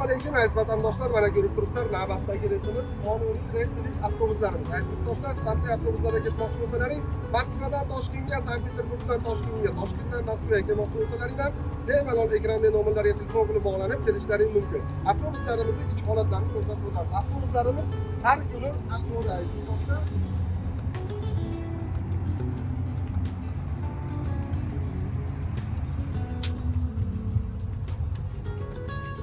Assalomu alaykum aziz vatandoshlar, mana ko'rib turibsizlar, navbatdagi reysimiz qonuniy reyslik avtobuslarimiz. Aziz yurtdoshlar, sifatli avtobuslarga ketmoqchi bo'lsalaring, Moskvadan Toshkentga, Sankt-Peterburgdan Toshkentga, Toshkentdan Moskvaga kelmoqchi bo'lsalaringlar, bemalol ekranda nomerlarga telefon qilib bog'lanib kelishlaring mumkin. Avtobuslarimizni ichki holatlarini ko'rsatib o'tamiz. Avtobuslarimiz har kuni aktual aziz yurtdoshlar.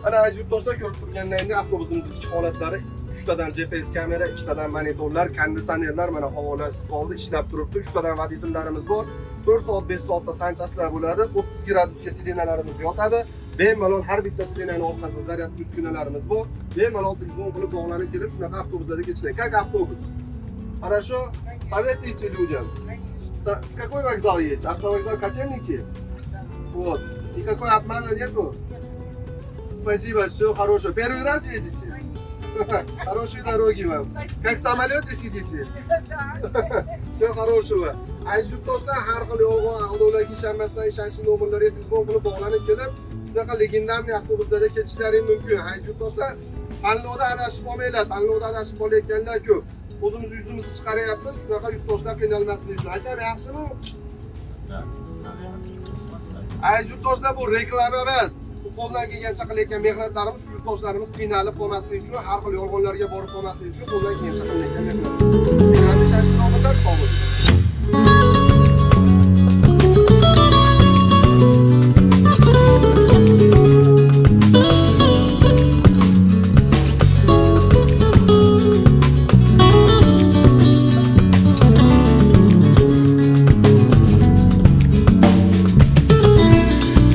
Ana aziz yurtdoshlar, ko'rib turganlaringdek avtobusimiz ichki holatlari 3 tadan GPS kamera, 2 tadan monitorlar, konditsionerlar mana havolasi qoldi, ishlab turibdi. 3 tadan voditellarimiz bor. 4 soat 5 soatda sanchaslar bo'ladi. 30 gradusga sirenalarimiz yotadi. Bemalol har bitta sirenaning orqasida zaryadka uskunalarimiz bor. Bemalol telefon qilib bog'lanib kelib shunaqa avtobuslarda ketishlar. Как автобус? Хорошо? Советуете людям? С какой вокзал едете? Автовокзал Котельники? Вот. Никакой обмана нету? Спасибо, все хорошо. Первый раз едете? Хорошей дороги вам. Как в самолете сидите? Все хорошего. Aziz yurtdoshlar, har xil yolg'on aldovlarga ishonmasdan ishonchli nomerlarga telefon qilib bog'lanib kelib, shunaqa legendarniy avtobuslarda ketishlaring mumkin. Aziz yurtdoshlar, tanlovda adashib olmanglar. Tanlovda adashib olayotganlar ko'p. O'zimiz yuzimizni chiqaryapmiz, shunaqa yurtdoshlar qiynalmasligi uchun. Aytam, yaxshimi? Aziz yurtdoshlar, bu reklama emas. Qo'ldan kelgancha qilayotgan mehnatlarimiz, yurtdoshlarimiz qiynalib qolmasligi uchun, har xil yolg'onlarga borib qolmasligi uchun qo'ldan kelgancha qilayotgan mehnat. Ekranda ishonchli nomerlar sog' bo'ling.